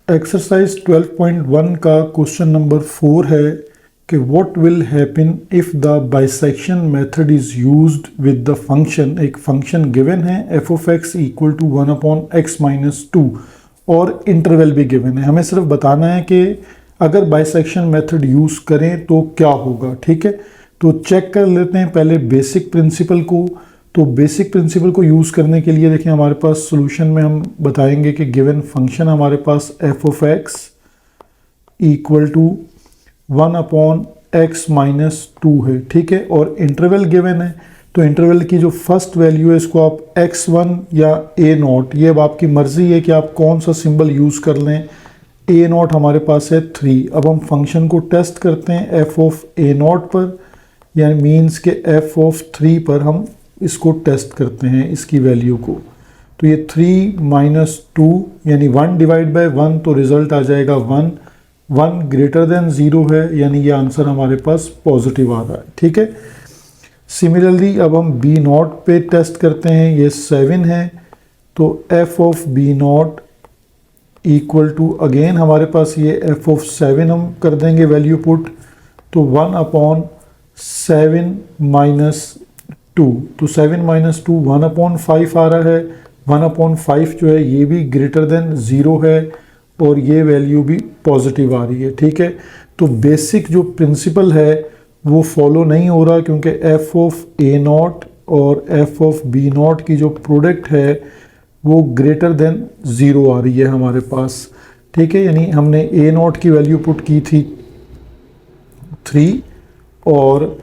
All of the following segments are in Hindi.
एक्सरसाइज 12.1 का क्वेश्चन नंबर 4 है कि what will happen if the bisection method is used with the function. एक फंक्शन गिवन है F of x equal to 1/x-2 और इंटरवल भी गिवन है। हमें सिर्फ बताना है कि अगर बाइसेक्शन मेथड यूज़ करें तो क्या होगा। ठीक है, तो चेक कर लेते हैं पहले बेसिक प्रिंसिपल को। तो बेसिक प्रिंसिपल को यूज़ करने के लिए देखिए हमारे पास सॉल्यूशन में हम बताएंगे कि गिवन फंक्शन हमारे पास f of x equal to 1/x-2 है। ठीक है, और इंटरवल गिवन है, तो इंटरवल की जो फर्स्ट वैल्यू है इसको आप x1 या a0, ये अब आपकी मर्ज़ी है कि आप कौन सा सिंबल यूज़ कर लें। a0 हमारे पास है 3। अब हम फंक्शन को टेस्ट करते हैं f ऑफ a0 पर, यानी मीन्स के f ऑफ 3 पर हम इसको टेस्ट करते हैं इसकी वैल्यू को। तो ये 3 - 2 यानी 1 डिवाइड बाय 1, तो रिज़ल्ट आ जाएगा 1। 1 ग्रेटर देन 0 है, यानी ये आंसर हमारे पास पॉजिटिव आ रहा है। ठीक है, सिमिलरली अब हम b0 पे टेस्ट करते हैं, ये 7 है, तो f of b0 equal to again हमारे पास ये f ऑफ 7 हम कर देंगे वैल्यू पुट, तो 1/7 - 2, तो 7 - 2 1/5 आ रहा है। 1/5 जो है ये भी ग्रेटर देन 0 है और ये वैल्यू भी पॉजिटिव आ रही है। ठीक है, तो बेसिक जो प्रिंसिपल है वो फॉलो नहीं हो रहा, क्योंकि f ऑफ a0 और f ऑफ b0 की जो प्रोडक्ट है वो ग्रेटर देन 0 आ रही है हमारे पास। ठीक है, यानी हमने a0 की वैल्यू पुट की थी 3 और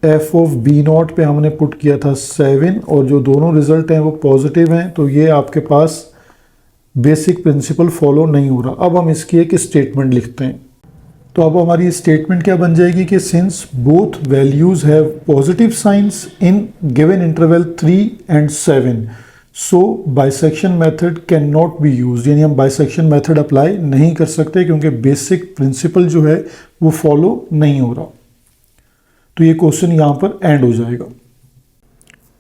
f ऑफ b0 पे हमने पुट किया था 7, और जो दोनों रिजल्ट हैं वो पॉजिटिव हैं, तो ये आपके पास बेसिक प्रिंसिपल फॉलो नहीं हो रहा। अब हम इसकी एक स्टेटमेंट लिखते हैं। तो अब हमारी स्टेटमेंट क्या बन जाएगी कि since both values have positive science in given interval 3 and 7, so bisection method can not be use, यानी हम बाइसेक्शन मेथड अप्लाई नहीं कर सकते क्योंकि बेसिक प्रिंसिपल जो है वो फॉलो नहीं हो रहा। तो ये क्वेश्चन यहाँ पर एंड हो जाएगा।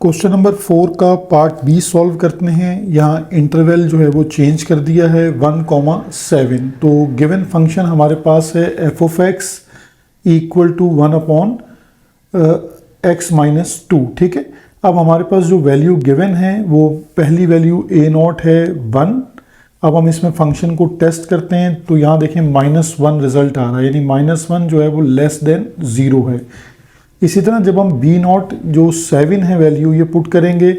क्वेश्चन नंबर 4 का पार्ट बी सॉल्व करते हैं। यहाँ इंटरवल जो है वो चेंज कर दिया है 1,7। तो गिवन फंक्शन हमारे पास है F of x equal to 1/x-2। ठीक है, अब हमारे पास जो वैल्यू गिवन है वो पहली वैल्यू a0 है 1। अब हम इसमें फंक्शन को टेस्ट करते हैं, तो यहाँ देखें -1 रिजल्ट आ रहा है, यानी -1 जो है वो लेस देन 0 है। इसी तरह जब हम b0 जो 7 है वैल्यू ये पुट करेंगे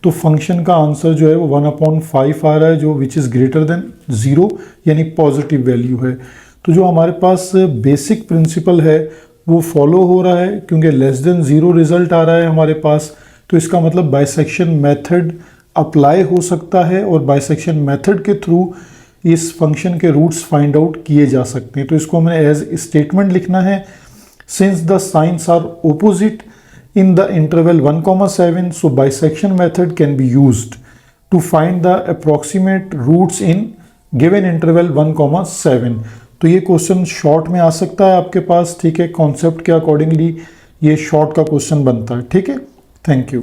तो फंक्शन का आंसर जो है वो 1/5 आ रहा है, जो विच इज़ ग्रेटर देन 0, यानी पॉजिटिव वैल्यू है। तो जो हमारे पास बेसिक प्रिंसिपल है वो फॉलो हो रहा है, क्योंकि लेस देन 0 रिजल्ट आ रहा है हमारे पास, तो इसका मतलब बाइसेक्शन मेथड अप्लाई हो सकता है और बाइसेक्शन मेथड के थ्रू इस फंक्शन के रूट्स फाइंड आउट किए जा सकते हैं। तो इसको हमें एज स्टेटमेंट लिखना है, since the signs are opposite in the interval 1,7, so bisection method can be used to find the approximate roots in given interval 1,7। तो ये क्वेश्चन शॉर्ट में आ सकता है आपके पास। ठीक है, कॉन्सेप्ट के अकॉर्डिंगली ये शॉर्ट का क्वेश्चन बनता है। ठीक है, थैंक यू।